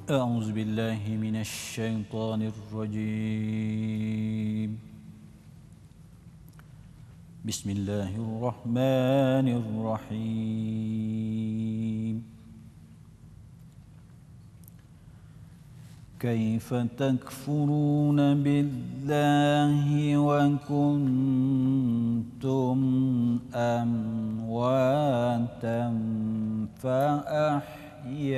أعوذ بالله من الشيطان الرجيم بسم الله الرحمن الرحيم كيف تكفرون بالله وكنتم أمواتا فأحياكم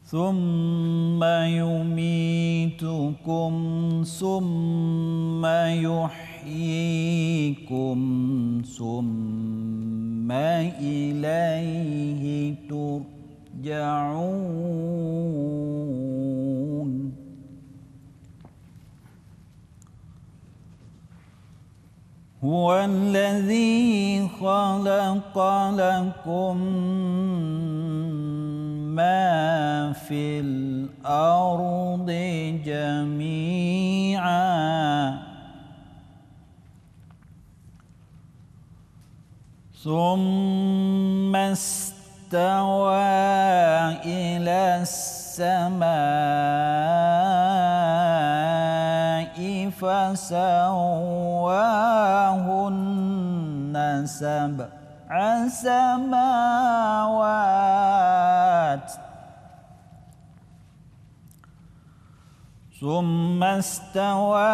ثم يميتكم ثم يحييكم ثم إليه ترجعون هو الذي خلق لكم ما في الأرض جميعا ثم استوى إلى السماء فسواهن سبع سماوات ثم استوى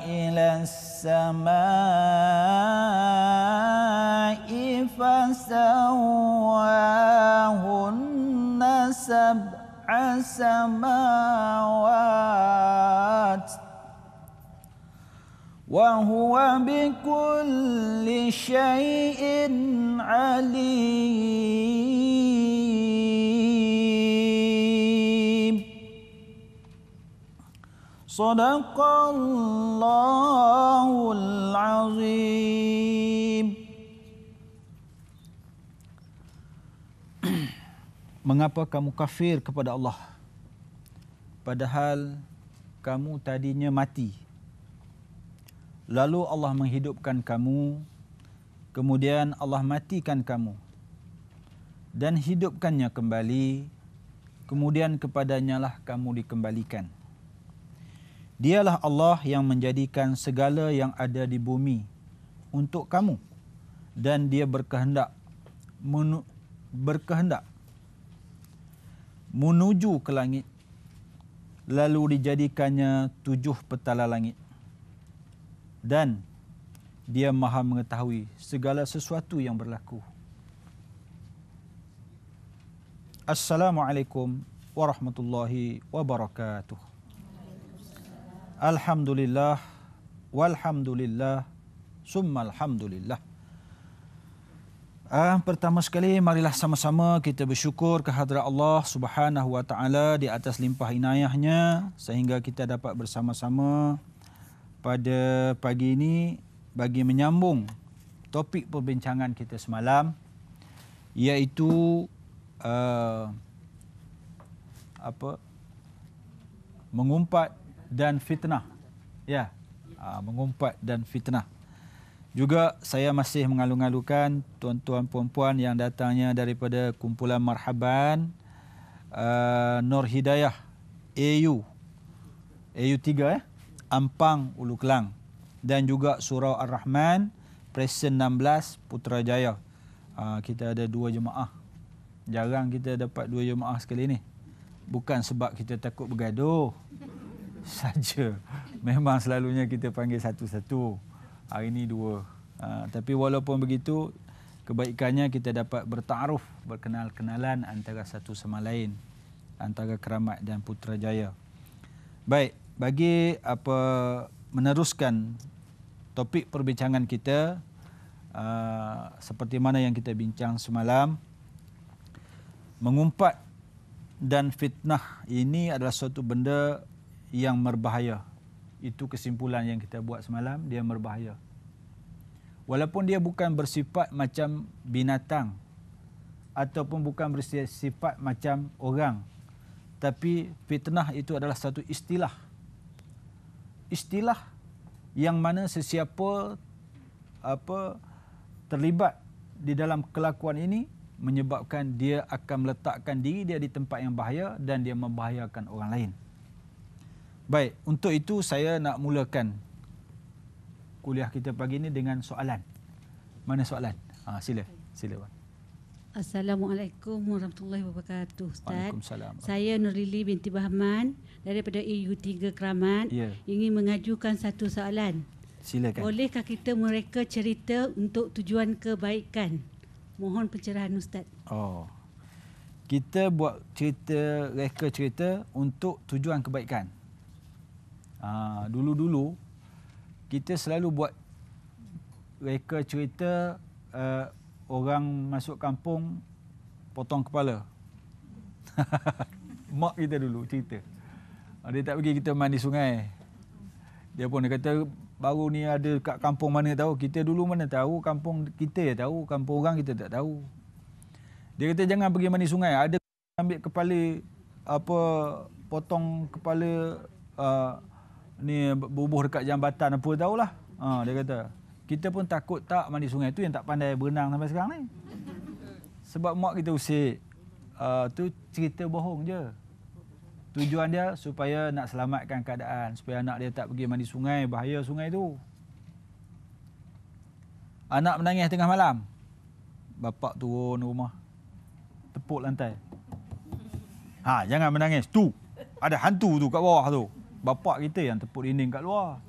إلى السماء فسواهن سبع سماوات وهو بكل شيء عليم صدق الله العظيم. Mengapa kamu kafir kepada Allah padahal kamu tadinya mati? Lalu Allah menghidupkan kamu, kemudian Allah matikan kamu dan hidupkannya kembali, kemudian kepadanya lah kamu dikembalikan. Dialah Allah yang menjadikan segala yang ada di bumi untuk kamu dan Dia berkehendak menuju ke langit, lalu dijadikannya 7 petala langit. Dan Dia Maha mengetahui segala sesuatu yang berlaku. Assalamualaikum warahmatullahi wabarakatuh. Alhamdulillah, walhamdulillah, summa alhamdulillah. Pertama sekali, marilah sama-sama kita bersyukur kehadrat Allah Subhanahu wa Ta'ala di atas limpah inayahnya sehingga kita dapat bersama-sama pada pagi ini bagi menyambung topik perbincangan kita semalam, iaitu mengumpat dan fitnah. Ya, mengumpat dan fitnah. Juga saya masih mengalu-alukan tuan-tuan puan-puan yang datangnya daripada kumpulan Marhaban Nur Hidayah AU 3 Ampang, Ulu Kelang, dan juga Surau Ar-Rahman Presiden 16 Putrajaya. Kita ada 2 jemaah. Jarang kita dapat 2 jemaah sekali ni. Bukan sebab kita takut bergaduh saja. Memang selalunya kita panggil satu-satu. Hari ini 2. Tapi walaupun begitu, kebaikannya kita dapat bertaaruf, berkenal-kenalan antara satu sama lain, antara Keramat dan Putrajaya. Baik, bagi meneruskan topik perbincangan kita, seperti mana yang kita bincang semalam, mengumpat dan fitnah ini adalah suatu benda yang berbahaya. Itu kesimpulan yang kita buat semalam, dia berbahaya. Walaupun dia bukan bersifat macam binatang ataupun bukan bersifat macam orang, tapi fitnah itu adalah satu istilah. Istilah yang mana sesiapa terlibat di dalam kelakuan ini menyebabkan dia akan meletakkan diri dia di tempat yang bahaya dan dia membahayakan orang lain. Baik, untuk itu saya nak mulakan kuliah kita pagi ini dengan soalan. Mana soalan? Sila Puan. Assalamualaikum warahmatullahi wabarakatuh, Ustaz. Waalaikumsalam. Saya Nurili binti Bahman daripada EU3 Keramat. Ingin mengajukan satu soalan. Silakan. Bolehkah kita mereka cerita untuk tujuan kebaikan? Mohon pencerahan Ustaz. Kita buat reka cerita untuk tujuan kebaikan. Dulu-dulu kita selalu buat reka cerita orang masuk kampung potong kepala. Mak kita dulu cerita. Dia tak pergi kita mandi sungai. Dia pun dia kata baru ni ada kat kampung mana tahu. Kita dulu mana tahu, kampung kita ya tahu, kampung orang kita tak tahu. Dia kata jangan pergi mandi sungai. Ada ambil kepala potong kepala ni bubuh dekat jambatan apa tahulah. Dia kata kita pun takut tak mandi sungai tu yang tak pandai berenang sampai sekarang ni. Sebab mak kita usik. Tu cerita bohong je. Tujuan dia supaya nak selamatkan keadaan. Supaya anak dia tak pergi mandi sungai. Bahaya sungai tu. Anak menangis tengah malam. Bapak turun rumah. Tepuk lantai. Jangan menangis. Tu. Ada hantu tu kat bawah tu. Bapak kita yang tepuk dinding kat luar.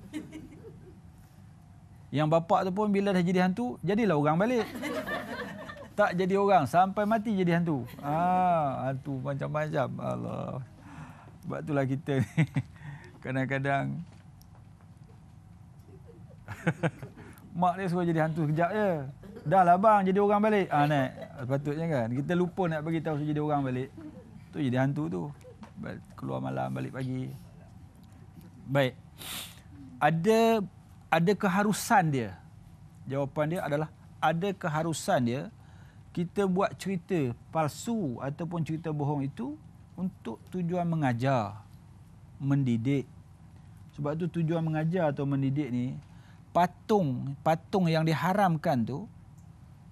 Yang bapak tu pun bila dah jadi hantu, jadilah orang balik. Tak jadi orang, sampai mati jadi hantu. Hantu macam-macam. Allah. Sebab itulah kita ni kadang-kadang mak dia suruh jadi hantu sekejap je. Dah lah bang, jadi orang balik. Naik. Patutnya kan. Kita lupa nak bagi tahu jadi orang balik. Tu jadi hantu tu. Keluar malam, balik pagi. Baik. Ada keharusan dia. Jawapan dia adalah ada keharusan dia kita buat cerita palsu ataupun cerita bohong itu untuk tujuan mengajar, mendidik. Sebab tu tujuan mengajar atau mendidik ni, patung yang diharamkan tu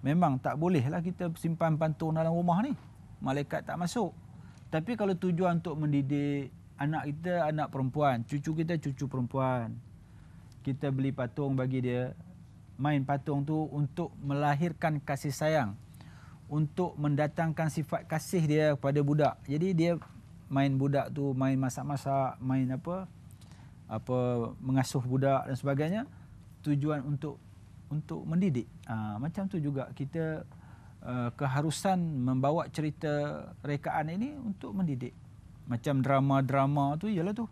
memang tak bolehlah kita simpan patung dalam rumah ni. Malaikat tak masuk. Tapi kalau tujuan untuk mendidik anak kita, anak perempuan, cucu kita, cucu perempuan, kita beli patung bagi dia, main patung tu untuk melahirkan kasih sayang, untuk mendatangkan sifat kasih dia kepada budak. Jadi dia main budak tu, main masak-masak, main apa mengasuh budak dan sebagainya, tujuan untuk mendidik. Macam tu juga kita keharusan membawa cerita rekaan ini untuk mendidik. Macam drama-drama tu ialah tu.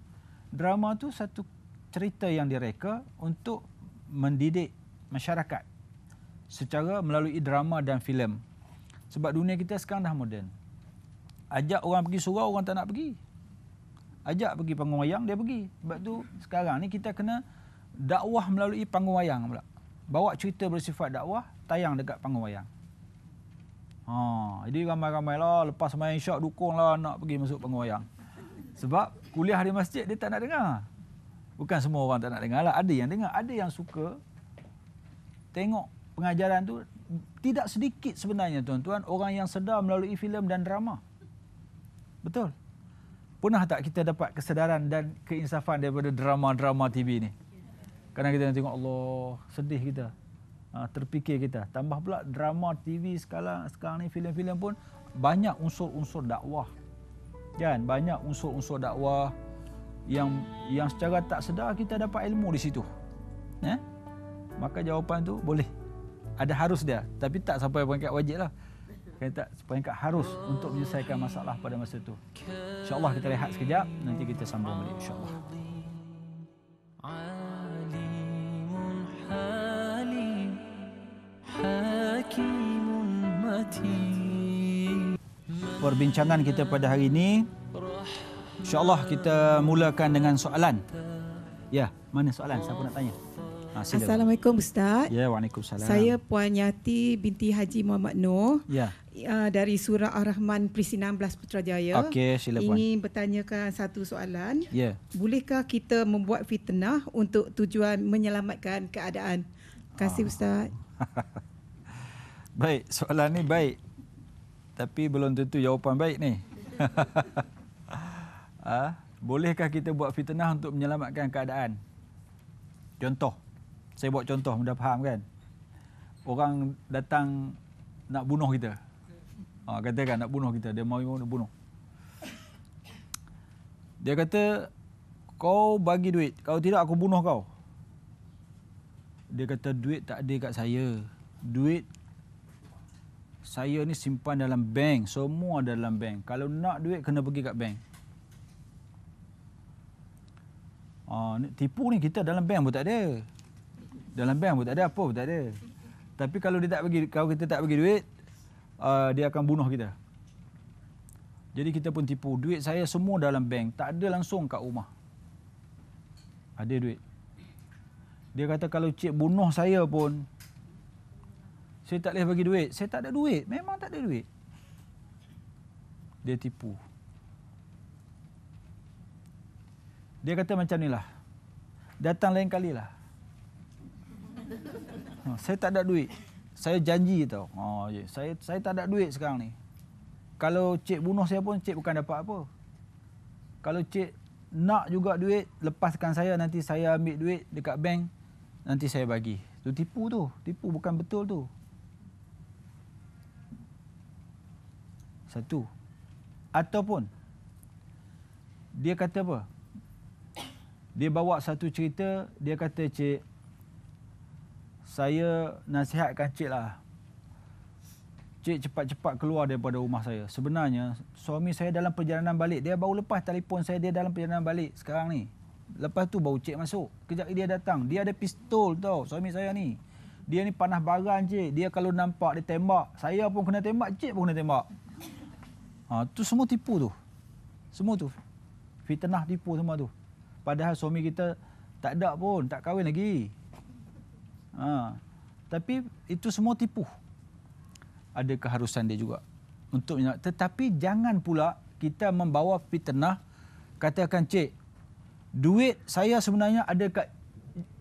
Drama tu satu cerita yang direka untuk mendidik masyarakat secara melalui drama dan filem. Sebab dunia kita sekarang dah moden. Ajak orang pergi surau, orang tak nak pergi. Ajak pergi panggung wayang, dia pergi. Sebab tu sekarang ni kita kena dakwah melalui panggung wayang pula. Bawa cerita bersifat dakwah, tayang dekat panggung wayang. Jadi ramai-ramai lah lepas main syak dukung lah nak pergi masuk panggung wayang. Sebab kuliah di masjid dia tak nak dengar. Bukan semua orang tak nak dengar lah. Ada yang dengar, ada yang suka tengok pengajaran tu. Tidak sedikit sebenarnya tuan-tuan orang yang sedar melalui filem dan drama. Betul. Pernah tak kita dapat kesedaran dan keinsafan daripada drama-drama TV ni? Kadang kita tengok Allah, sedih kita. Terfikir kita. Tambah pula drama TV sekarang ni, filem-filem pun banyak unsur-unsur dakwah. Kan? Banyak unsur-unsur dakwah yang secara tak sedar kita dapat ilmu di situ. Maka jawapan tu boleh. Ada harus dia, tapi tak sampai peringkat wajib lah. Tak peringkat harus untuk menyelesaikan masalah pada masa itu. InsyaAllah kita rehat sekejap, nanti kita sambung balik insyaAllah. Perbincangan kita pada hari ini, insyaAllah kita mulakan dengan soalan. Ya, mana soalan? Siapa nak tanya? Assalamualaikum Ustaz. Ya, waalaikumsalam. Saya Puan Yati binti Haji Muhammad Noor. Ya. Dari Surah Ar-Rahman Perisi 16 Putrajaya. Okey, sila Puan. Ingin bertanyakan satu soalan. Ya. Bolehkah kita membuat fitnah untuk tujuan menyelamatkan keadaan? Terima kasih Ustaz. Baik, soalan ni baik. Tapi belum tentu jawapan baik ni. Bolehkah kita buat fitnah untuk menyelamatkan keadaan? Contoh. Saya buat contoh, mudah faham kan? Orang datang nak bunuh kita. Katakan nak bunuh kita. Dia mahu nak bunuh. Dia kata, kau bagi duit. Kalau tidak, aku bunuh kau. Dia kata, duit tak ada kat saya. Duit saya ni simpan dalam bank. Semua ada dalam bank. Kalau nak duit, kena pergi kat bank. Tipu ni kita dalam bank pun tak ada. Dalam bank pun tak ada, apa pun tak ada. Tapi kalau kita tak bagi duit, dia akan bunuh kita. Jadi kita pun tipu. Duit saya semua dalam bank. Tak ada langsung kat rumah. Ada duit. Dia kata kalau cik bunuh saya pun, saya tak boleh bagi duit. Saya tak ada duit. Memang tak ada duit. Dia tipu. Dia kata macam ni lah. Datang lain kali lah. Saya tak ada duit. Saya janji tau. Saya tak ada duit sekarang ni. Kalau cik bunuh saya pun, cik bukan dapat apa. Kalau cik nak juga duit, lepaskan saya, nanti saya ambil duit dekat bank, nanti saya bagi. Tu tipu tu. Tipu bukan betul tu. Satu. Ataupun, dia kata apa? Dia bawa satu cerita, dia kata, cik, saya nasihatkan cik lah. Cik cepat-cepat keluar daripada rumah saya. Sebenarnya, suami saya dalam perjalanan balik. Dia baru lepas telefon saya, dia dalam perjalanan balik sekarang ni. Lepas tu baru cik masuk. Kejap dia datang. Dia ada pistol tau, suami saya ni. Dia ni panah baran cik. Dia kalau nampak, dia tembak. Saya pun kena tembak, cik pun kena tembak. Tu semua tipu tu. Semua tu. Fitnah tipu semua tu. Padahal suami kita tak ada pun, tak kahwin lagi. Tapi itu semua tipu. Ada keharusan dia juga untuk tetapi jangan pula kita membawa fitnah. Katakan, cik, duit saya sebenarnya ada kat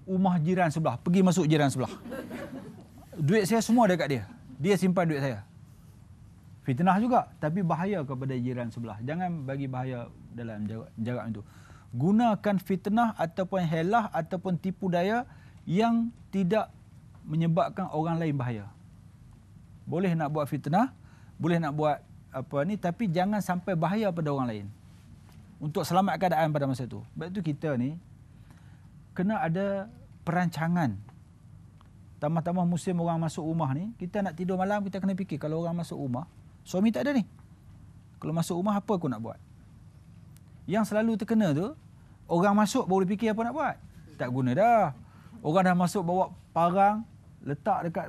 rumah jiran sebelah, pergi masuk jiran sebelah. Duit saya semua ada kat dia. Dia simpan duit saya. Fitnah juga, tapi bahaya kepada jiran sebelah. Jangan bagi bahaya dalam jarak itu. Gunakan fitnah ataupun helah ataupun tipu daya yang tidak menyebabkan orang lain bahaya. Boleh nak buat fitnah, boleh nak buat apa ni, tapi jangan sampai bahaya pada orang lain. Untuk selamat keadaan pada masa itu. Sebab itu kita ni kena ada perancangan. Tambah-tambah musim orang masuk rumah ni, kita nak tidur malam, kita kena fikir kalau orang masuk rumah, suami tak ada ni. Kalau masuk rumah, apa aku nak buat? Yang selalu terkena tu, orang masuk baru fikir apa nak buat. Tak guna dah. Orang dah masuk bawa parang, letak dekat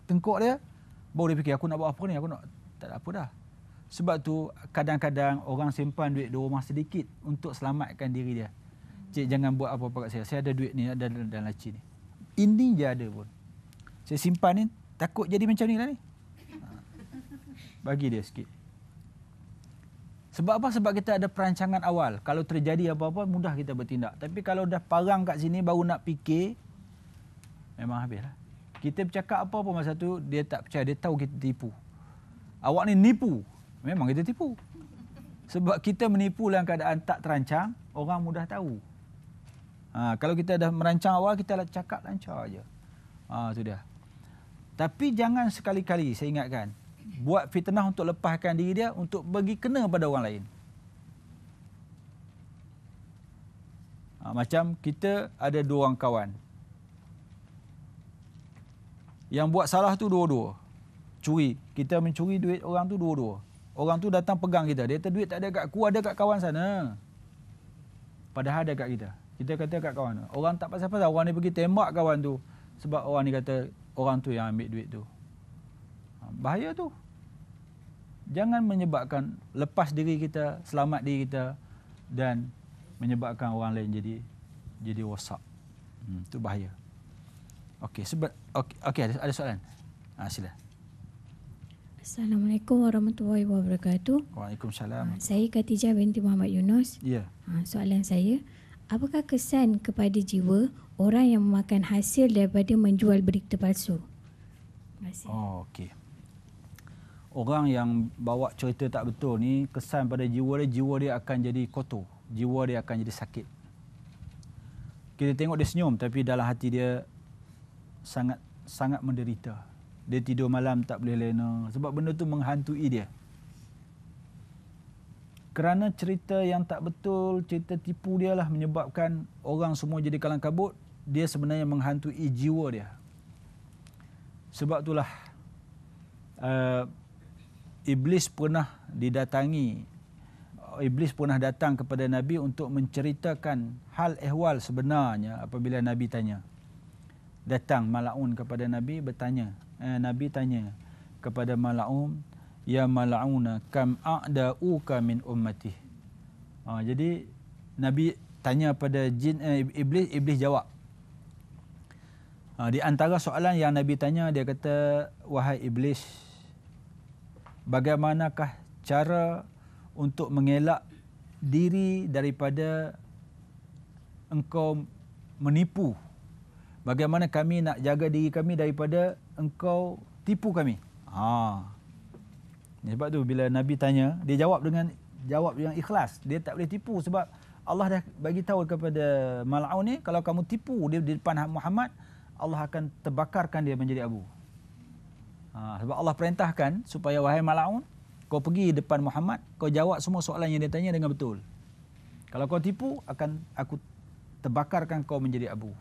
tengkuk dia, baru dia fikir, aku nak buat apa ni? Aku nak, tak ada apa dah. Sebab tu, kadang-kadang orang simpan duit di rumah sedikit untuk selamatkan diri dia. Cik, jangan buat apa-apa kat saya. Saya ada duit ni, ada dalam laci ni. Ini je ada pun. Saya simpan ni, takut jadi macam ni lah ni. Bagi dia sikit. Sebab apa? Sebab kita ada perancangan awal. Kalau terjadi apa-apa, mudah kita bertindak. Tapi kalau dah parang kat sini, baru nak fikir, memang habislah. Kita bercakap apa-apa masa tu, dia tak percaya. Dia tahu kita tipu. Awak ni nipu. Memang kita tipu. Sebab kita menipu dalam keadaan tak terancang, orang mudah tahu. Kalau kita dah merancang awal, kita cakap lancar aja. Tu dia. Tapi jangan sekali-kali, saya ingatkan, buat fitnah untuk lepaskan diri dia, untuk bagi kena pada orang lain. Macam kita ada dua orang kawan. Yang buat salah tu dua-dua. Curi. Kita mencuri duit orang tu dua-dua. Orang tu datang pegang kita. Dia kata duit tak ada kat aku, ada kat kawan sana. Padahal ada kat kita. Kita kata kat kawan tu. Orang tak pasal-pasal. Orang ni pergi tembak kawan tu. Sebab orang ni kata orang tu yang ambil duit tu. Bahaya tu. Jangan menyebabkan lepas diri kita, selamat diri kita dan menyebabkan orang lain jadi rosak. Itu bahaya. Okey, ada soalan. Sila. Assalamualaikum warahmatullahi wabarakatuh. Waalaikumsalam. Saya Khatijah binti Muhammad Yunus. Ya. Soalan saya, apakah kesan kepada jiwa orang yang memakan hasil daripada menjual berita palsu? Terima kasih. Oh, okey. Orang yang bawa cerita tak betul ni, kesan pada jiwa dia akan jadi kotor. Jiwa dia akan jadi sakit. Kita tengok dia senyum tapi dalam hati dia sangat menderita. Dia tidur malam tak boleh lena sebab benda tu menghantui dia. Kerana cerita yang tak betul, cerita tipu dia lah menyebabkan orang semua jadi kalang kabut. Dia sebenarnya menghantui jiwa dia. Sebab itulah Iblis pernah datang kepada Nabi untuk menceritakan hal ehwal sebenarnya apabila Nabi tanya. Datang Mal'un kepada Nabi bertanya. Nabi tanya kepada Mal'un, ya Mal'una kam a'da'uka min ummati. Jadi Nabi tanya pada Iblis jawab. Di antara soalan yang Nabi tanya, dia kata, wahai Iblis, bagaimanakah cara untuk mengelak diri daripada engkau menipu? Bagaimana kami nak jaga diri kami daripada engkau tipu kami? Sebab tu bila Nabi tanya, dia jawab dengan ikhlas. Dia tak boleh tipu sebab Allah dah bagi tahu kepada Mal'un ni, kalau kamu tipu dia di depan Muhammad, Allah akan terbakarkan dia menjadi abu. Sebab Allah perintahkan supaya wahai Mal'un, kau pergi depan Muhammad, kau jawab semua soalan yang dia tanya dengan betul. Kalau kau tipu, akan aku terbakarkan kau menjadi abu.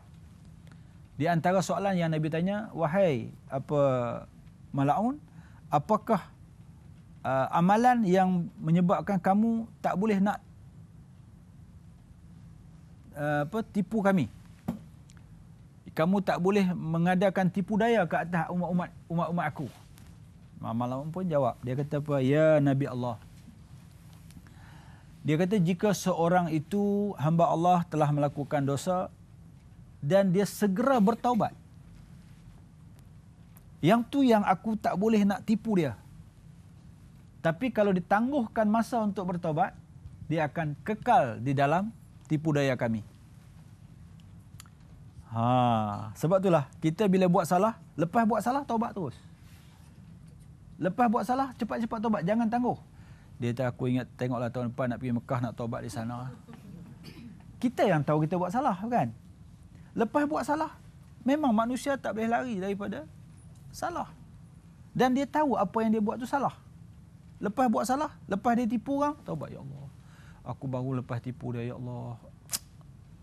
Di antara soalan yang Nabi tanya, wahai Mal'un, apakah amalan yang menyebabkan kamu tak boleh nak tipu kami? Kamu tak boleh mengadakan tipu daya ke atas umat-umat aku. Mal'un pun jawab. Dia kata apa? Ya Nabi Allah. Dia kata jika seorang itu hamba Allah telah melakukan dosa dan dia segera bertaubat, yang tu yang aku tak boleh nak tipu dia. Tapi kalau ditangguhkan masa untuk bertaubat, dia akan kekal di dalam tipu daya kami. Sebab itulah kita bila buat salah, lepas buat salah taubat terus. Lepas buat salah cepat-cepat taubat, jangan tangguh. Dia kata aku ingat tengoklah tahun depan nak pergi Mekah nak taubat di sana. Kita yang tahu kita buat salah, kan? Lepas buat salah, memang manusia tak boleh lari daripada salah. Dan dia tahu apa yang dia buat tu salah. Lepas buat salah, lepas dia tipu orang, taubat, ya Allah. Aku baru lepas tipu dia, ya Allah.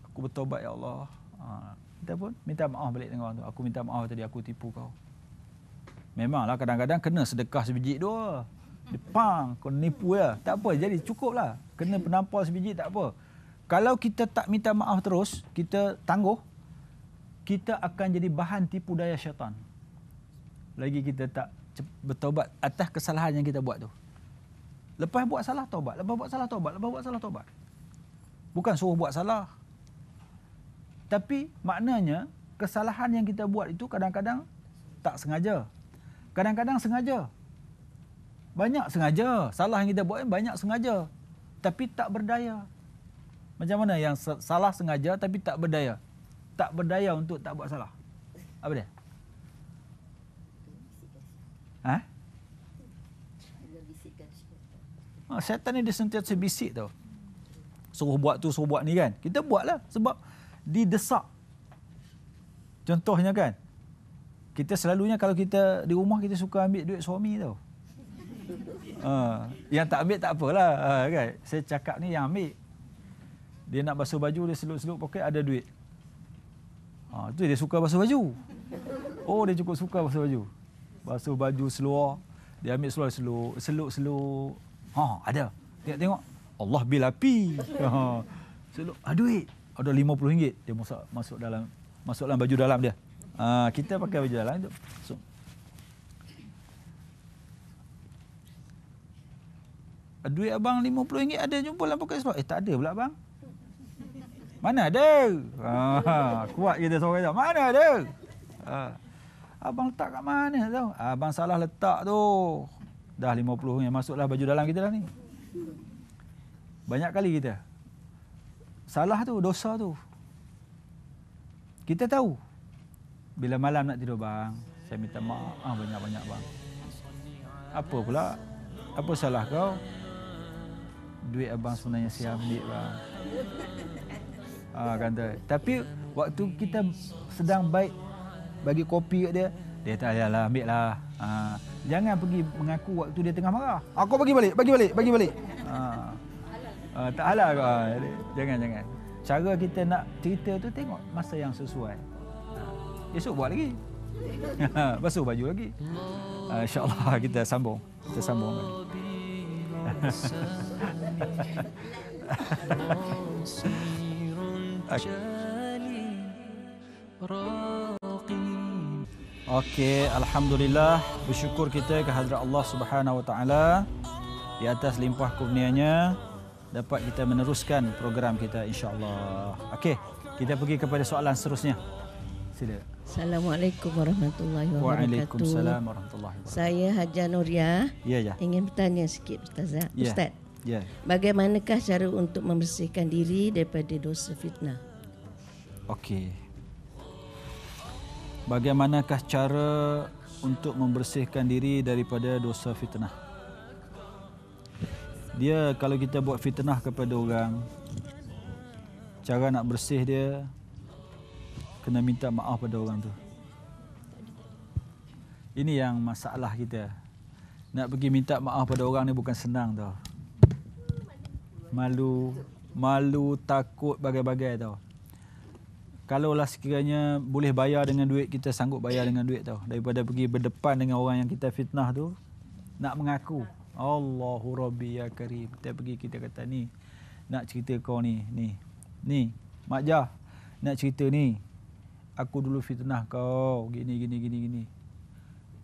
Aku bertaubat, ya Allah. Kita pun minta maaf balik dengan orang tu. Aku minta maaf tadi aku tipu kau. Memanglah kadang-kadang kena sedekah sebiji dua. Depang, kau nipu ya. Tak apa, jadi cukuplah. Kena penampal sebiji tak apa. Kalau kita tak minta maaf terus, kita tangguh, kita akan jadi bahan tipu daya syaitan. Lagi kita tak bertaubat atas kesalahan yang kita buat tu. Lepas buat salah taubat, lepas buat salah taubat, lepas buat salah taubat. Bukan suruh buat salah. Tapi maknanya kesalahan yang kita buat itu kadang-kadang tak sengaja. Kadang-kadang sengaja. Banyak sengaja. Salah yang kita buat banyak sengaja. Tapi tak berdaya. Macam mana yang salah sengaja tapi tak berdaya? Tak berdaya untuk tak buat salah. Apa dia? Syaitan ni dia sentiasa bisik tau. Suruh buat tu, suruh buat ni kan. Kita buatlah sebab didesak. Contohnya kan, kita selalunya kalau kita di rumah kita suka ambil duit suami tau. Yang tak ambil tak apalah, kan. Saya cakap ni yang ambil. Dia nak basuh baju, dia seluk-seluk poket ada duit. Tu dia suka basuh baju. Oh, dia cukup suka basuh baju. Basuh baju seluar, dia ambil seluar seluk-seluk. Ada. Tengok. Allah bil api. Seluk, duit. Ada RM50 dia masuk dalam baju dalam dia. Kita pakai baju dalam tu. So, duit abang RM50 ada jumpa dalam poket seluar. Tak ada pula abang. Mana ada? Kuat kita seorang kata. Mana ada? Abang letak kat mana tau? Abang salah letak tu. Dah RM50 masuklah baju dalam kita dah ni. Banyak kali kita salah tu, dosa tu. Kita tahu. Bila malam nak tidur bang, Saya minta maaf banyak-banyak bang. Apa pula? Apa salah kau? Duit abang sebenarnya saya ambil bang. Kata. Tapi waktu kita sedang baik bagi kopi kat dia, dia tak payahlah ambil lah. Jangan pergi mengaku waktu dia tengah marah. Aku bagi balik. Tak halal kau. Jangan. Cara kita nak cerita tu tengok masa yang sesuai. Esok buat lagi. Basuh baju lagi. InsyaAllah kita sambung. Lagi. Okey, alhamdulillah, bersyukur kita kehadrat Allah Subhanahu Wa Taala di atas limpah kurnianya dapat kita meneruskan program kita insya-Allah. Okey, kita pergi kepada soalan seterusnya. Sila. Assalamualaikum warahmatullahi wabarakatuh. Waalaikumsalam warahmatullahi wabarakatuh. Saya Haja Nuria. Ya. Ingin bertanya sikit Ustazah. Ya. Ustaz. Ya. Bagaimanakah cara untuk membersihkan diri daripada dosa fitnah? Okey. Bagaimanakah cara untuk membersihkan diri daripada dosa fitnah? Dia kalau kita buat fitnah kepada orang, cara nak bersih dia kena minta maaf pada orang tu. Ini yang masalah kita. Nak pergi minta maaf pada orang ni bukan senang tau. Malu, takut, bagai-bagai tau. Kalaulah sekiranya boleh bayar dengan duit, kita sanggup bayar dengan duit tau. Daripada pergi berdepan dengan orang yang kita fitnah tu, nak mengaku, Allahu Rabbi ya Karim. Kita pergi, kita kata ni, nak cerita kau ni, Mak Jah, nak cerita ni. Aku dulu fitnah kau, gini.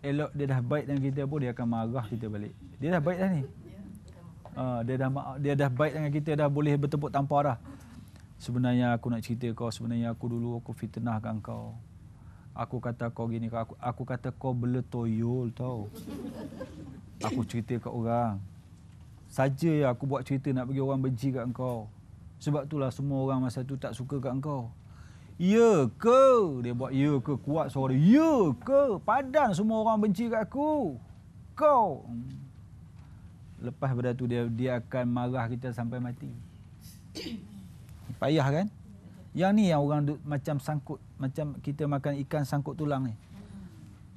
Elok dia dah baik dengan kita pun, dia akan marah kita balik. Dia dah baik dah ni. Dia dah baik dengan kita, dah boleh bertepuk tampar dah. Sebenarnya aku nak cerita kau, sebenarnya aku dulu aku fitnahkan kau. Aku kata kau gini, aku kata kau beletoyol tau. Aku cerita kat orang. Saja ya aku buat cerita nak bagi orang benci kat engkau. Sebab itulah semua orang masa tu tak suka kat engkau. Ya ke? Dia buat ya ke, kuat suara dia. Ya ke? Padan semua orang benci kat aku. Kau. Lepas pada tu dia akan marah kita sampai mati. Payah kan? Yang ni yang orang macam sangkut, macam kita makan ikan sangkut tulang ni.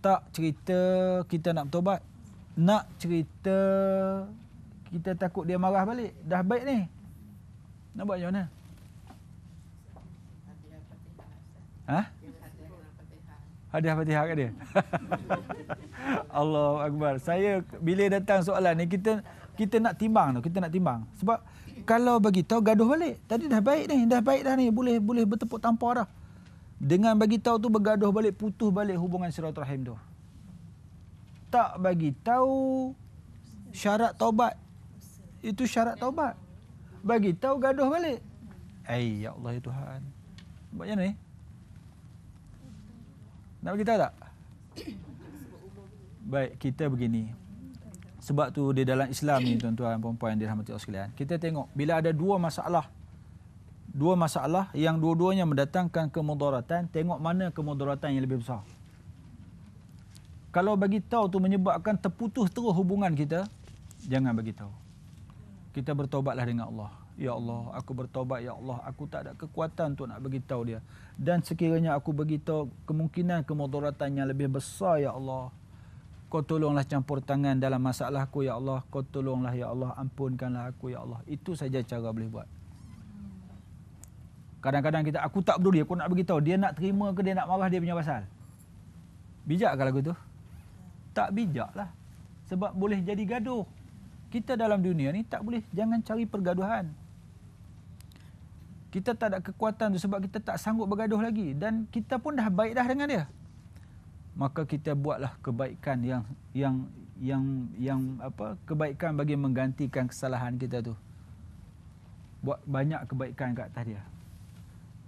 Tak cerita kita nak bertobat. Nak cerita kita takut dia marah balik. Dah baik ni. Nak buat macam mana? Hadiah Fatihah kat dia. Allahu Akbar. Saya bila datang soalan ni kita nak timbang tu, Sebab kalau bagi tahu gaduh balik. Tadi dah baik dah ni, boleh bertepuk tampar dah. Dengan bagi tahu tu bergaduh balik, putus balik hubungan silaturahim tu. Tak bagi tahu syarat taubat. Itu syarat taubat. Bagi tahu gaduh balik. Ya Allah ya Tuhan. Buat macam ni? Nak bagi tahu tak? Baik, kita begini. Sebab tu di dalam Islam ni tuan-tuan puan-puan yang dirahmati Allah sekalian, kita tengok bila ada dua masalah yang dua-duanya mendatangkan kemudaratan, tengok mana kemudaratan yang lebih besar. Kalau bagi tahu tu menyebabkan terputus terus hubungan kita, jangan bagi tahu. Kita bertaubatlah dengan Allah. Ya Allah, aku bertaubat, ya Allah, aku tak ada kekuatan untuk nak bagi tahu dia. Dan sekiranya aku bagi tahu, kemungkinan kemudaratan yang lebih besar, ya Allah. Kau tolonglah campur tangan dalam masalah aku, ya Allah. Kau tolonglah, ya Allah, ampunkanlah aku, ya Allah. Itu saja cara boleh buat. Kadang-kadang kita, aku tak peduli, aku nak bagi tahu. Dia nak terima ke dia nak marah, dia punya pasal. Bijak ke lagu tu? Tak bijak lah. Sebab boleh jadi gaduh. Kita dalam dunia ni tak boleh, jangan cari pergaduhan. Kita tak ada kekuatan tu sebab kita tak sanggup bergaduh lagi. Dan kita pun dah baik dah dengan dia. Maka kita buatlah kebaikan kebaikan bagi menggantikan kesalahan kita tu. Buat banyak kebaikan kat atas dia.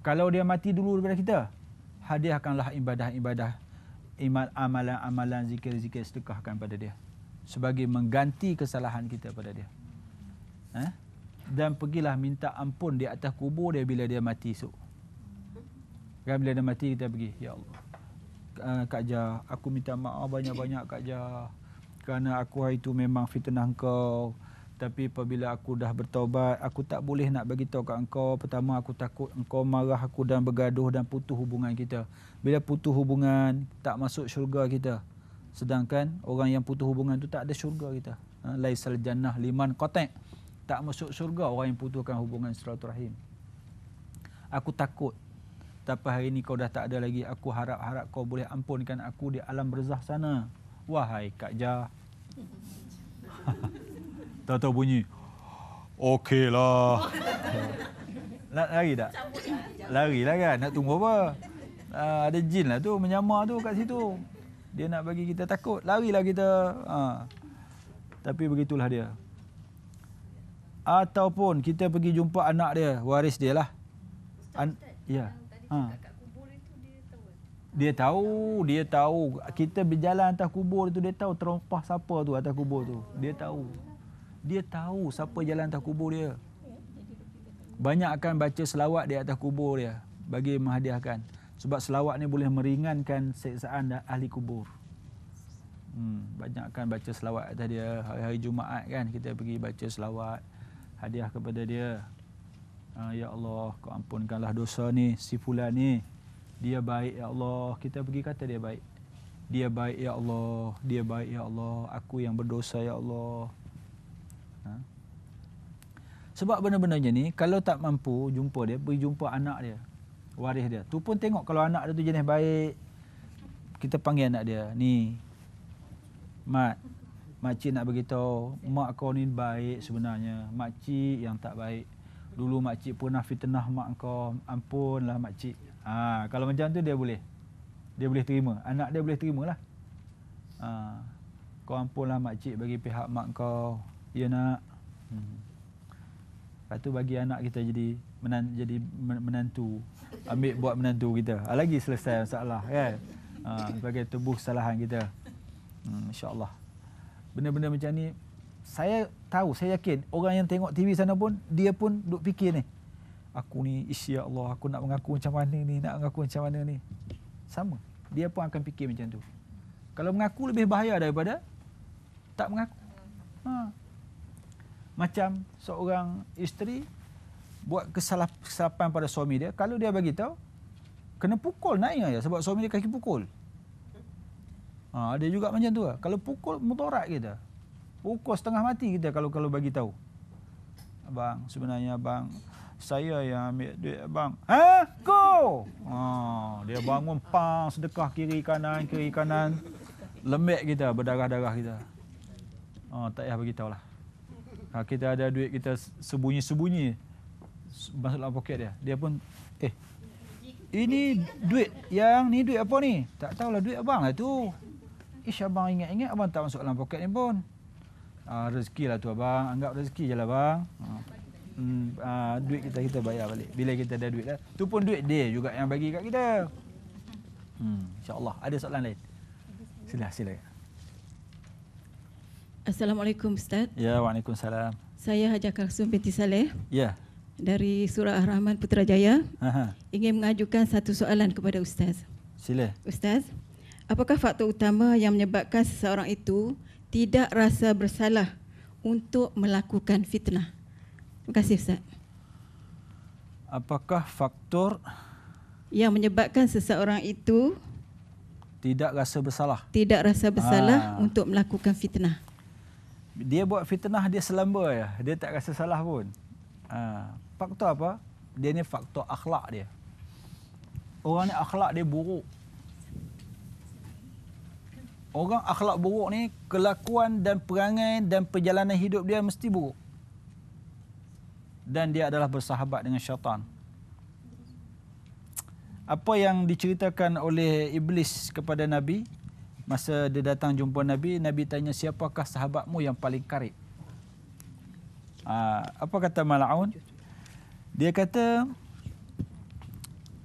Kalau dia mati dulu daripada kita, hadiahkanlah ibadah-ibadah, amalan-amalan, zikir-zikir, sedekahkan pada dia. Sebagai mengganti kesalahan kita pada dia. Dan pergilah minta ampun di atas kubur dia bila dia mati esok. Kan bila dia mati kita pergi, ya Allah, Kak Jah, aku minta maaf banyak-banyak Kak Jah. Kerana aku hari itu memang fitnah engkau. Tapi apabila aku dah bertaubat, aku tak boleh nak bagi tahu kat engkau. Pertama, aku takut engkau marah aku dan bergaduh dan putus hubungan kita. Bila putus hubungan, tak masuk syurga kita. Sedangkan orang yang putus hubungan tu tak ada syurga kita. Laisal jannah liman qata'. Tak masuk syurga orang yang putuskan hubungan silaturahim. Aku takut. Tapi hari ini kau dah tak ada lagi. Aku harap-harap kau boleh ampunkan aku di alam barzakh sana. Wahai Kak Jah. Tahu-tahu bunyi. Okeylah. Lari tak? Lari lah kan. Nak tunggu apa? Ada jin lah tu menyamar tu kat situ. Dia nak bagi kita takut. Larilah kita. Tapi begitulah dia. Ataupun kita pergi jumpa anak dia, waris dia lah. Ya. Dia tahu. Kita berjalan atas kubur tu, dia tahu terompah siapa tu atas kubur tu. Dia tahu siapa jalan atas kubur dia. Banyak akan baca selawat di atas kubur dia bagi menghadiahkan. Sebab selawat ni boleh meringankan siksaan ahli kubur. Banyak akan baca selawat atas dia. Hari-hari Jumaat kan kita pergi baca selawat, hadiah kepada dia. Ya Allah, kau ampunkanlah dosa ni, si fulan ni. Dia baik ya Allah. Kita pergi kata dia baik. Dia baik ya Allah. Dia baik ya Allah. Aku yang berdosa ya Allah. Sebab benda-bendanya ni, kalau tak mampu jumpa dia, pergi jumpa anak dia, waris dia. Tu pun tengok kalau anak dia tu jenis baik. Kita panggil anak dia, ni, Mat, makcik nak beritahu, mak kau ni baik sebenarnya. Makcik yang tak baik. Dulu makcik pernah fitnah mak kau, ampunlah makcik. Kalau macam tu dia boleh terima. Anak dia boleh terima lah. Kau ampunlah makcik bagi pihak mak kau. Ya nak. Lepas tu bagi anak kita jadi menantu. Ambil buat menantu kita. Lagi selesai masalah kan. Sebagai tebus kesalahan kita. InsyaAllah. Benda-benda macam ni, saya tahu, saya yakin orang yang tengok TV sana pun, dia pun duk fikir ni. Aku ni, ya Allah, aku nak mengaku macam mana ni, Sama. Dia pun akan fikir macam tu. Kalau mengaku lebih bahaya daripada tak mengaku. Macam seorang isteri buat kesalahan pada suami dia, kalau dia bagi tahu, kena pukul naik aja sebab suami dia kaki pukul. Ada juga macam tu lah. Kalau pukul mudarat kita. Pukul setengah mati kita kalau bagi tahu. Abang, sebenarnya abang, saya yang ambil duit abang. Kau! Dia bangun pang, sedekah kiri kanan. Lembek kita, berdarah-darah kita. Tak payah bagi tahulah. Kita ada duit kita sembunyi-sembunyi masuk dalam poket dia. Dia pun, ini duit yang ni duit apa ni? Tak tahulah, duit abang lah tu. Abang ingat-ingat abang tak masuk dalam poket ni pun. Rezeki lah tu abang. Anggap rezeki je lah bang. Duit kita bayar balik. Bila kita ada duit lah. Tu pun duit dia juga yang bagi kat kita. InsyaAllah. Ada soalan lain? Sila. Assalamualaikum Ustaz. Ya, waalaikumsalam. Saya Hajah Kalsum binti Saleh. Ya. Dari Surah Ar-Rahman Putrajaya. Ingin mengajukan satu soalan kepada Ustaz. Sila. Ustaz, apakah faktor utama yang menyebabkan seseorang itu tidak rasa bersalah untuk melakukan fitnah? Terima kasih Ustaz. Apakah faktor yang menyebabkan seseorang itu tidak rasa bersalah? Tidak rasa bersalah untuk melakukan fitnah. Dia buat fitnah, dia selamba ya. Dia tak rasa salah pun. Faktor apa? Dia ni faktor akhlak dia. Orang ni akhlak dia buruk. Orang akhlak buruk ni, kelakuan dan perangai dan perjalanan hidup dia mesti buruk. Dan dia adalah bersahabat dengan syaitan. Apa yang diceritakan oleh Iblis kepada Nabi, masa dia datang jumpa Nabi, Nabi tanya, siapakah sahabatmu yang paling karib? Apa kata Mal'un? Dia kata,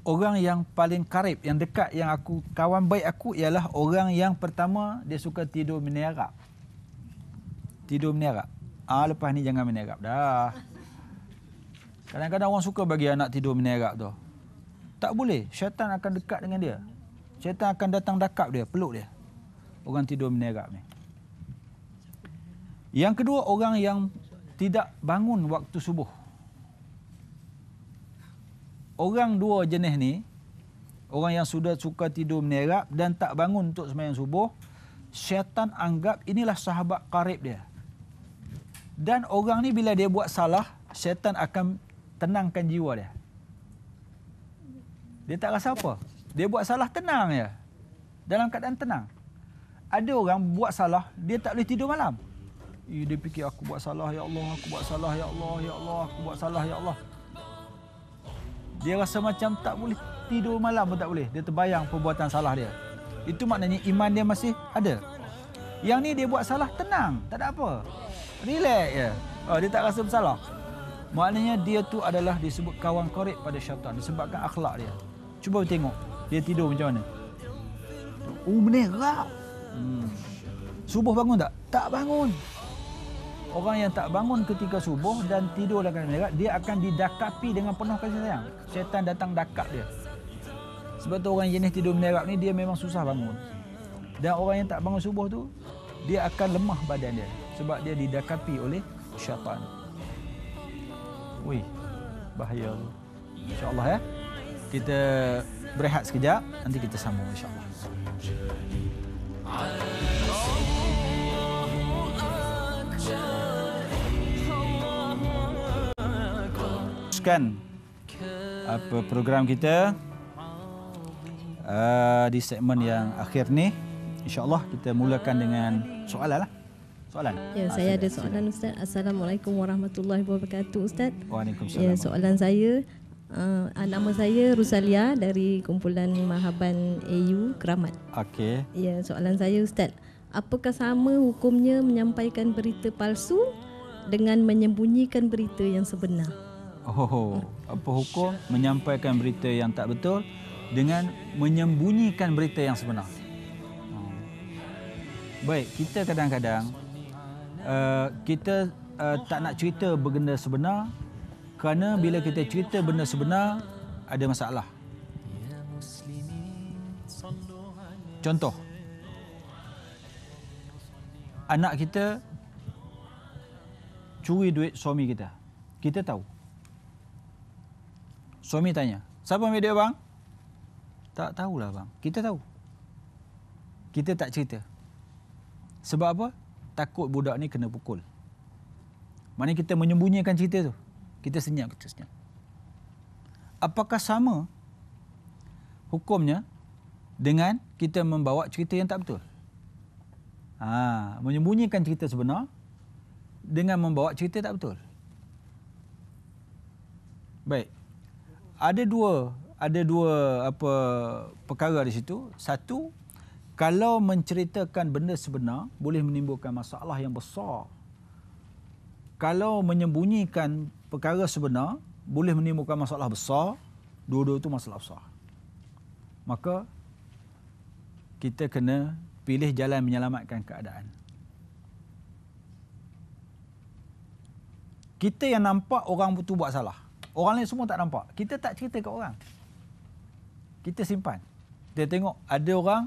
orang yang paling karib, yang dekat, yang aku kawan baik aku ialah orang yang pertama dia suka tidur menerap. Lepas ni jangan menerap dah. Kadang-kadang orang suka bagi anak tidur menerap tu. Tak boleh, syaitan akan dekat dengan dia. syaitan akan datang dakap dia, peluk dia. Orang tidur menerap ni. Yang kedua, orang yang tidak bangun waktu subuh. Orang dua jenis ni, orang yang sudah suka tidur menerap dan tak bangun untuk sembahyang subuh, syaitan anggap inilah sahabat karib dia. Dan orang ni bila dia buat salah, syaitan akan tenangkan jiwa dia. Dia tak rasa apa. Dia buat salah tenang je. Dalam keadaan tenang. Ada orang buat salah, dia tak boleh tidur malam. Dia fikir aku buat salah, ya Allah, aku buat salah, ya Allah, ya Allah, aku buat salah, ya Allah. Dia rasa macam tak boleh tidur malam pun tak boleh. Dia terbayang perbuatan salah dia. Itu maknanya iman dia masih ada. Yang ni dia buat salah tenang, tak ada apa. Relax je. Dia tak rasa bersalah. Maknanya dia tu adalah disebut kawan korek pada syaitan disebabkan akhlak dia. Cuba tengok dia tidur macam mana. Menerap. Subuh bangun tak? Tak bangun. Orang yang tak bangun ketika subuh dan tidur dalam menerap, dia akan didakapi dengan penuh kasih sayang. Syaitan datang dakap dia. Sebab tu orang jenis tidur menerap ni dia memang susah bangun. Dan orang yang tak bangun subuh tu, dia akan lemah badan dia. Sebab dia didakapi oleh syaitan. Wih, bahaya. InsyaAllah ya. Kita berehat sekejap, nanti kita sambung insyaAllah. Teruskan program kita di segmen yang akhir ni. InsyaAllah kita mulakan dengan soalan lah. Soalan? Ya, saya ada soalan Ustaz. Assalamualaikum warahmatullahi wabarakatuh Ustaz. Waalaikumsalam. Ya, soalan saya, nama saya Rusalia dari kumpulan Mahaban AU Keramat. Okey. Ya, soalan saya Ustaz, apakah sama hukumnya menyampaikan berita palsu dengan menyembunyikan berita yang sebenar? Apa hukum menyampaikan berita yang tak betul dengan menyembunyikan berita yang sebenar? Baik, kita kadang-kadang kita tak nak cerita benda sebenar kerana bila kita cerita benda sebenar ada masalah. Contoh, anak kita curi duit suami kita. Kita tahu. Suami tanya, siapa ambil duit bang? Tak tahulah bang. Kita tahu. Kita tak cerita. Sebab apa? Takut budak ni kena pukul. Maknanya kita menyembunyikan cerita tu. Kita senyap. Apakah sama hukumnya dengan kita membawa cerita yang tak betul? Menyembunyikan cerita sebenar dengan membawa cerita tak betul. Baik. Ada dua perkara di situ. Satu, kalau menceritakan benda sebenar boleh menimbulkan masalah yang besar. Kalau menyembunyikan perkara sebenar boleh menimbulkan masalah besar. Dua-dua itu masalah besar. Maka kita kena pilih jalan menyelamatkan keadaan. Kita yang nampak orang itu buat salah. Orang lain semua tak nampak. Kita tak cerita kat orang. Kita simpan. Kita tengok ada orang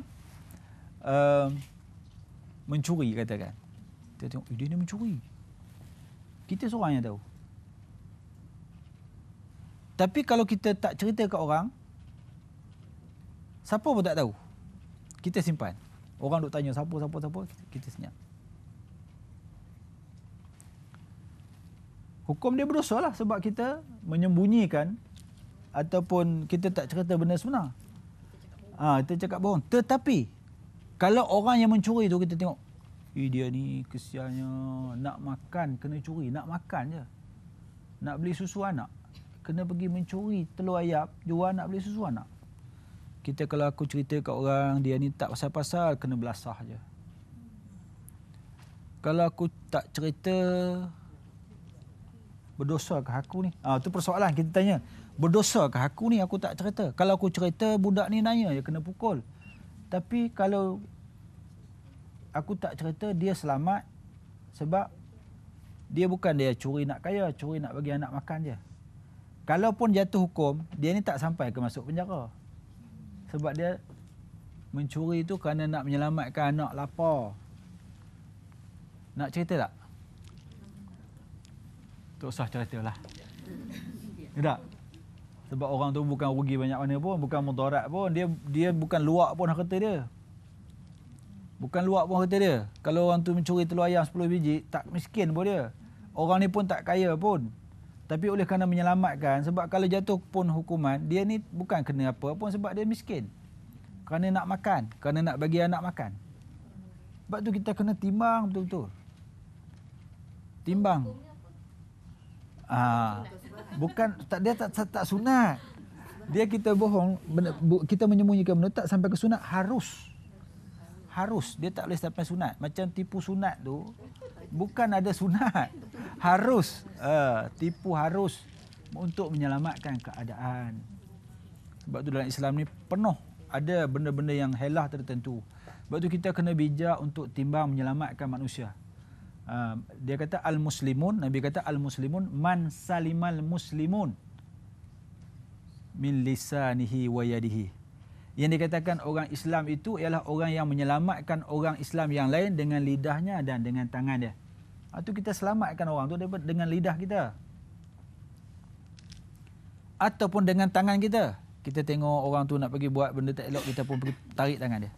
mencuri katakan. Kita tengok dia ni mencuri. Kita seorang yang tahu. Tapi kalau kita tak cerita kat orang, siapa pun tak tahu. Kita simpan. Orang duk tanya siapa, kita senyap. Hukum dia berdosa lah sebab kita menyembunyikan ataupun kita tak cerita benda sebenar. Kita cakap bohong. Tetapi kalau orang yang mencuri tu kita tengok, dia ni kesiannya, nak makan kena curi, nak makan je. Nak beli susu anak, kena pergi mencuri telur ayam, jual nak beli susu anak. Kita kalau aku cerita kat orang, dia ni tak pasal-pasal, kena belasah je. Kalau aku tak cerita, berdosakah aku ni? Itu persoalan kita tanya. Berdosakah aku ni, aku tak cerita? Kalau aku cerita, budak ni nanya je, kena pukul. Tapi kalau aku tak cerita, dia selamat sebab dia bukan dia curi nak kaya, curi nak bagi anak makan je. Kalaupun jatuh hukum, dia ni tak sampai ke masuk penjara. Sebab dia mencuri itu kerana nak menyelamatkan anak lapar. Nak cerita tak? Tak usah ceritalah. Tak? Sebab orang tu bukan rugi banyak mana pun, bukan mudarat pun, dia bukan luak pun harta dia. Bukan luak pun harta dia. Kalau orang tu mencuri telur ayam 10 biji, tak miskin pun dia. Orang ni pun tak kaya pun. Tapi oleh kerana menyelamatkan, sebab kalau jatuh pun hukuman, dia ni bukan kena apa pun sebab dia miskin. Kerana nak makan, kerana nak bagi anak makan. Sebab tu kita kena timbang betul-betul. Timbang. Bukan dia tak sunat. Dia kita bohong, kita menyembunyikan benda tak sampai ke sunat, harus dia tak boleh sampai sunat. Macam tipu sunat tu bukan ada sunat. Harus tipu harus untuk menyelamatkan keadaan. Sebab tu dalam Islam ni penuh ada benda-benda yang helah tertentu. Sebab tu kita kena bijak untuk timbang menyelamatkan manusia. Dia kata al-muslimun, Nabi kata al-muslimun man salimal muslimun min lisanihi wa yadihi. Yang dikatakan orang Islam itu ialah orang yang menyelamatkan orang Islam yang lain dengan lidahnya dan dengan tangan dia. Itu kita selamatkan orang tu dengan lidah kita. Ataupun dengan tangan kita. Kita tengok orang tu nak pergi buat benda tak elok, kita pun pergi tarik tangan dia.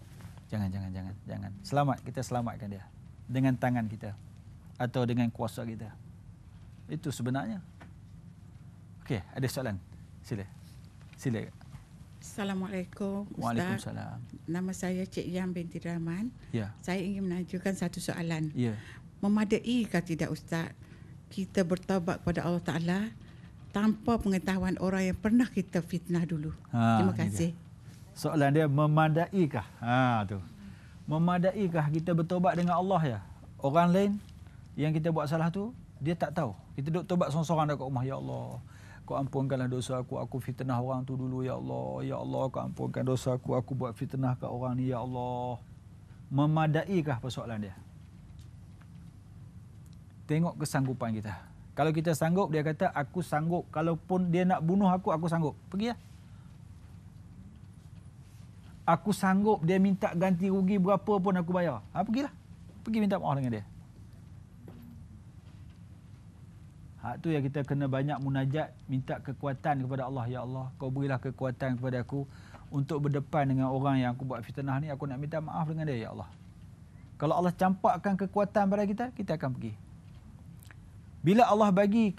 Jangan. Kita selamatkan dia dengan tangan kita atau dengan kuasa kita. Itu sebenarnya. Okey, ada soalan? Sila. Assalamualaikum Ustaz. Waalaikumsalam. Nama saya Cik Yang binti Rahman. Ya. Saya ingin mengajukan satu soalan. Ya. Memadaikah tidak Ustaz kita bertaubat kepada Allah Ta'ala tanpa pengetahuan orang yang pernah kita fitnah dulu? Terima kasih. Soalan dia, memadaikah? Tu. Memadaikah kita bertaubat dengan Allah ya? Orang lain yang kita buat salah tu, dia tak tahu. Kita duduk taubat sorang-sorang dekat rumah. Ya Allah, Kau ampunkanlah dosa aku fitnah orang tu dulu ya Allah. Ya Allah, Kau ampunkan dosa aku buat fitnah kat orang ni ya Allah. Memadaikah persoalan dia? Tengok kesanggupan kita. Kalau kita sanggup, dia kata aku sanggup. Kalaupun dia nak bunuh aku sanggup. Pergi lah. Aku sanggup dia minta ganti rugi berapa pun aku bayar. Pergilah. Pergi minta maaf dengan dia. Tu yang kita kena banyak munajat, minta kekuatan kepada Allah. Ya Allah, Kau berilah kekuatan kepada aku untuk berdepan dengan orang yang aku buat fitnah ni. Aku nak minta maaf dengan dia, Ya Allah. Kalau Allah campakkan kekuatan pada kita, kita akan pergi. Bila Allah bagi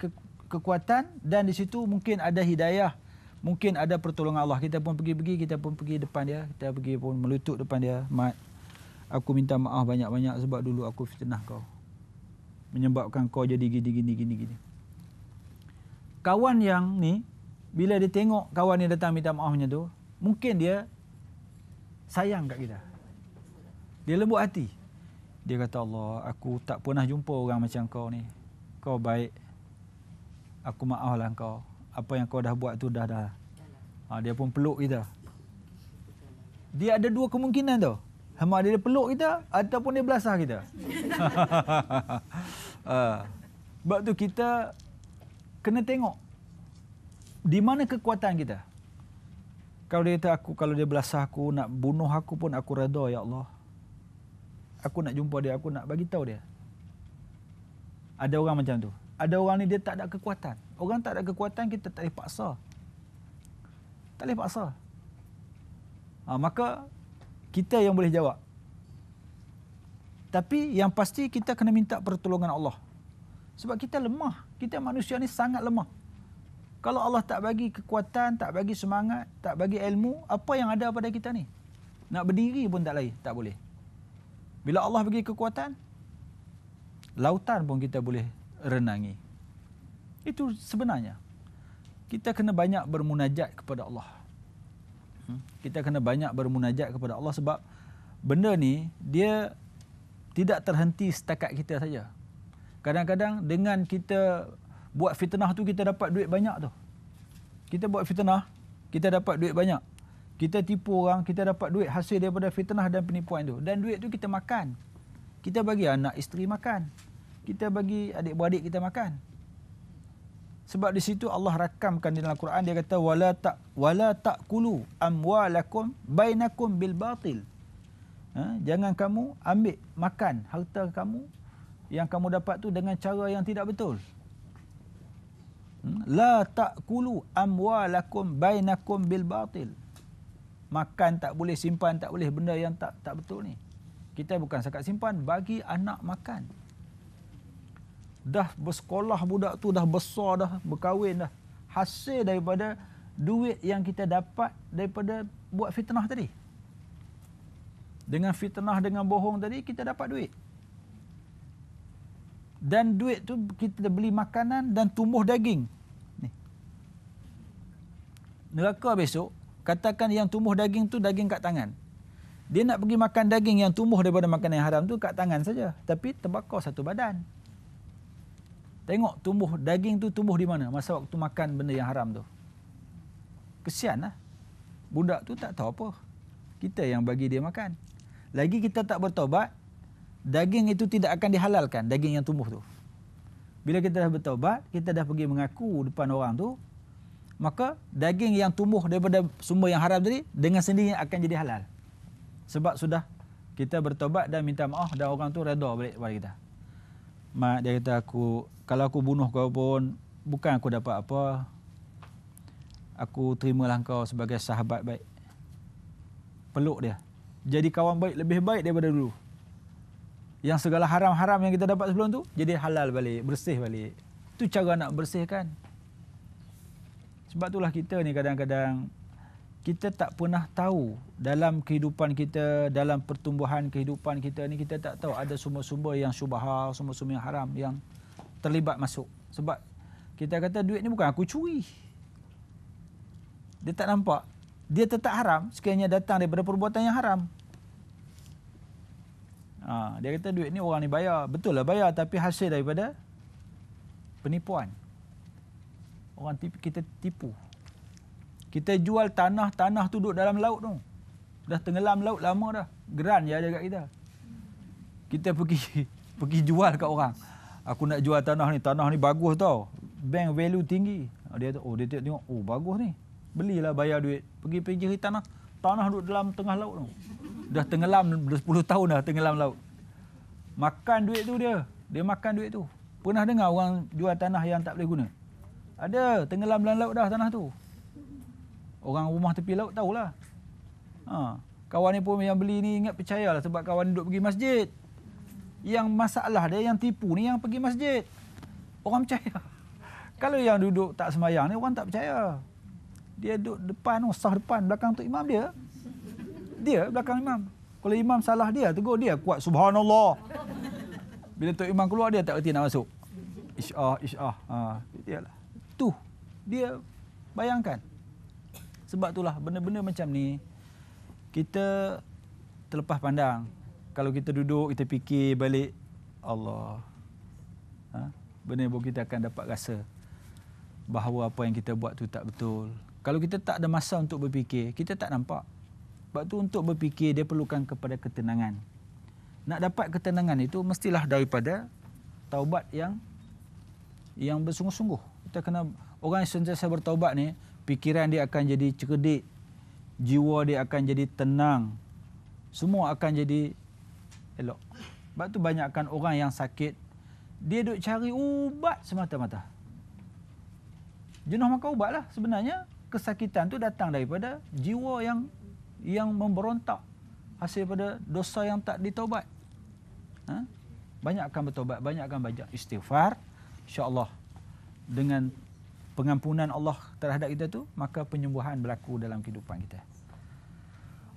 kekuatan dan di situ mungkin ada hidayah, mungkin ada pertolongan Allah, kita pun pergi depan dia, kita pergi pun melutut depan dia. Mat, aku minta maaf banyak-banyak sebab dulu aku fitnah kau, menyebabkan kau jadi gini. Kawan yang ni, bila dia tengok kawan ni datang minta maafnya tu, mungkin dia sayang kat kita. Dia lembut hati. Dia kata, Allah, aku tak pernah jumpa orang macam kau ni. Kau baik. Aku maaflah kau. Apa yang kau dah buat tu dah. Dia pun peluk kita. Dia ada dua kemungkinan tu. Sama ada dia peluk kita ataupun dia belasah kita. Sebab tu kita kena tengok di mana kekuatan kita. Kalau dia kata kalau dia belasah aku, nak bunuh aku pun aku redha, Ya Allah. Aku nak jumpa dia, aku nak bagi tahu dia. Ada orang macam tu. Ada orang ni dia tak ada kekuatan. Orang tak ada kekuatan, kita tak boleh paksa. Tak boleh paksa. Maka kita yang boleh jawab. Tapi yang pasti kita kena minta pertolongan Allah. Sebab kita lemah. Kita manusia ni sangat lemah. Kalau Allah tak bagi kekuatan, tak bagi semangat, tak bagi ilmu, apa yang ada pada kita ni? Nak berdiri pun tak boleh. Bila Allah bagi kekuatan, lautan pun kita boleh renangi. Itu sebenarnya. Kita kena banyak bermunajat kepada Allah. Kita kena banyak bermunajat kepada Allah sebab benda ni dia tidak terhenti setakat kita saja. Kadang-kadang dengan kita buat fitnah tu kita dapat duit banyak tu. Kita buat fitnah, kita dapat duit banyak. Kita tipu orang, kita dapat duit hasil daripada fitnah dan penipuan tu. Dan duit tu kita makan. Kita bagi anak isteri makan. Kita bagi adik-beradik kita makan. Sebab di situ Allah rakamkan di dalam Quran, dia kata wala ta'kulu amwalakum bainakum bil batil. Jangan kamu ambil makan harta kamu yang kamu dapat tu dengan cara yang tidak betul. La ta'kulu amwalakum bainakum bil batil. Makan tak boleh, simpan tak boleh, benda yang tak betul ni. Kita bukan sekat simpan, bagi anak makan. Dah bersekolah budak tu, dah besar dah, berkahwin dah. Hasil daripada duit yang kita dapat daripada buat fitnah tadi. Dengan fitnah, dengan bohong tadi, kita dapat duit. Dan duit tu kita beli makanan dan tumbuh daging. Ni. Neraka besok, katakan yang tumbuh daging tu daging kat tangan. Dia nak pergi makan daging yang tumbuh daripada makanan yang haram tu kat tangan saja. Tapi terbakar satu badan. Tengok daging tu tumbuh di mana masa waktu makan benda yang haram tu. Kesian lah. Budak tu tak tahu apa. Kita yang bagi dia makan. Lagi kita tak bertaubat, daging itu tidak akan dihalalkan, daging yang tumbuh tu. Bila kita dah bertaubat, kita dah pergi mengaku depan orang tu, maka daging yang tumbuh daripada sumber yang haram tadi dengan sendirinya akan jadi halal. Sebab sudah kita bertaubat dan minta maaf dan orang tu redha balik kepada kita. Mak, dia kata, kalau aku bunuh kau pun bukan aku dapat apa. Aku terimalah kau sebagai sahabat baik. Peluk dia. Jadi kawan baik, lebih baik daripada dulu. Yang segala haram-haram yang kita dapat sebelum tu jadi halal balik, bersih balik. Itu cara nak bersihkan. Sebab itulah kita ni kadang-kadang kita tak pernah tahu dalam kehidupan kita, dalam pertumbuhan kehidupan kita ni, kita tak tahu ada sumber-sumber yang syubhah, sumber-sumber yang haram yang terlibat masuk. Sebab kita kata duit ni bukan aku curi. Dia tak nampak. Dia tetap haram sekiranya datang daripada perbuatan yang haram. Dia kata duit ni orang ni bayar. Betul lah bayar, tapi hasil daripada penipuan. Orang kita tipu. Kita jual tanah tu duduk dalam laut tu. Dah tenggelam laut lama dah. Geran je ada kat kita. Kita pergi jual kat orang. Aku nak jual tanah ni bagus tau. Bank value tinggi. Dia tengok, oh bagus ni. Belilah, bayar duit. Pergi cari tanah duduk dalam tengah laut tu. Dah tenggelam 10 tahun dah tenggelam laut. Makan duit tu dia. Dia makan duit tu. Pernah dengar orang jual tanah yang tak boleh guna? Ada, tenggelam dalam laut dah tanah tu. Orang rumah tepi laut tahulah. Kawan ni pun yang beli ni ingat percayalah sebab kawan duduk pergi masjid. Yang masalah dia yang tipu ni yang pergi masjid. Orang percaya. Kalau yang duduk tak sembahyang ni orang tak percaya. Dia duduk depan, sah depan, belakang tu imam dia. Dia belakang imam. Kalau imam salah dia, tegur dia kuat subhanallah. Bila Tok Imam keluar dia tak erti nak masuk. Isy'ah. Dialah. Tu dia bayangkan. Sebab itulah benda-benda macam ni kita terlepas pandang. Kalau kita duduk, kita fikir balik Allah. Benda yang kita akan dapat rasa bahawa apa yang kita buat tu tak betul. Kalau kita tak ada masa untuk berfikir, kita tak nampak. Sebab tu untuk berfikir dia perlukan kepada ketenangan. Nak dapat ketenangan itu mestilah daripada taubat yang bersungguh-sungguh. Kita kena, orang yang sentiasa bertaubat ni, fikiran dia akan jadi cerdik, jiwa dia akan jadi tenang, semua akan jadi elok. Sebab tu banyakkan orang yang sakit, dia duk cari ubat semata-mata. Jenuh makan ubat lah. Sebenarnya kesakitan tu datang daripada jiwa yang memberontak hasil daripada dosa yang tak ditaubat. Banyakkan bertaubat, banyakkan baca istighfar, insya-Allah dengan pengampunan Allah terhadap kita tu, maka penyembuhan berlaku dalam kehidupan kita.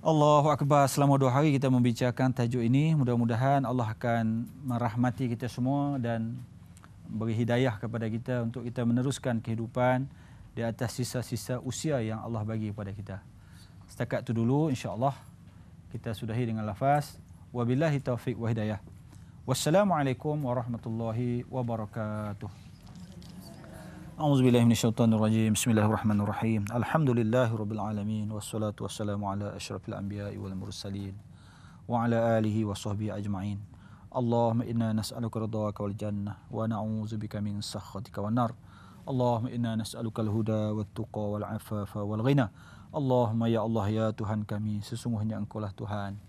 Allahu Akbar. Selama 2 hari kita membicarakan tajuk ini. Mudah-mudahan Allah akan merahmati kita semua dan beri hidayah kepada kita untuk kita meneruskan kehidupan di atas sisa-sisa usia yang Allah bagi kepada kita. Setakat itu dulu, insya-Allah kita sudahi dengan lafaz wabillahi taufiq wa hidayah. Wassalamualaikum warahmatullahi wabarakatuh. A'udzubillahi minasyaitonir rajim. Bismillahirrahmanirrahim. Alhamdulillahirabbil alamin wassalatu wassalamu ala asyrafil anbiya'i wal mursalin wa ala alihi washabbihi ajma'in. Allahumma inna nas'aluka ridhaka wal jannah wa na'udzubika min sakhatika wan nar. Allahumma inna nas'alukal huda wat tuqa wal afafa wal ghina. Allahumma ya Allah ya Tuhan kami, sesungguhnya Engkaulah Tuhan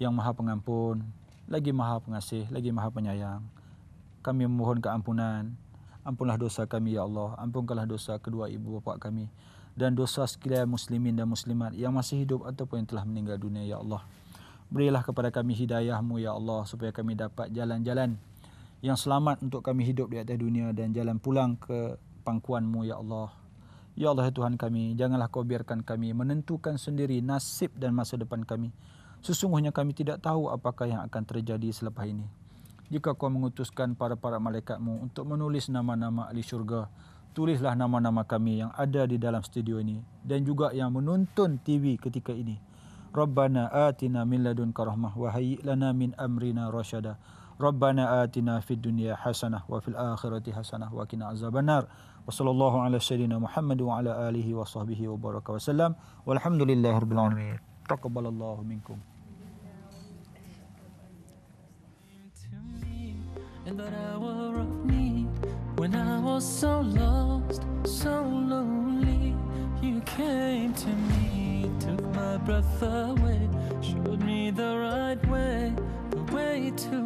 yang Maha Pengampun, lagi Maha Pengasih, lagi Maha Penyayang. Kami memohon keampunan. Ampunlah dosa kami ya Allah, ampunkanlah dosa kedua ibu bapa kami dan dosa sekalian muslimin dan muslimat yang masih hidup ataupun yang telah meninggal dunia ya Allah. Berilah kepada kami hidayah-Mu ya Allah supaya kami dapat jalan-jalan yang selamat untuk kami hidup di atas dunia dan jalan pulang ke pangkuan-Mu ya Allah. Ya Allah ya Tuhan kami, janganlah Kau biarkan kami menentukan sendiri nasib dan masa depan kami. Sesungguhnya kami tidak tahu apakah yang akan terjadi selepas ini. Jika Kau mengutuskan para malaikat-Mu untuk menulis nama-nama ahli syurga, tulislah nama-nama kami yang ada di dalam studio ini dan juga yang menonton TV ketika ini. Rabbana atina min ladunka rahmah wa hayyi' lana min amrina rasyada. Rabbana atina fid dunya hasanah wa fil akhirati hasanah wa qina azabannar. Wa sallallahu ala sayyidina Muhammad wa ala alihi wa sahbihi wa baraka wasallam. Walhamdulillahirabbil alamin. Taqabbalallahu minkum. In that hour of need, when I was so lost, so lonely, you came to me, took my breath away, showed me the right way, the way to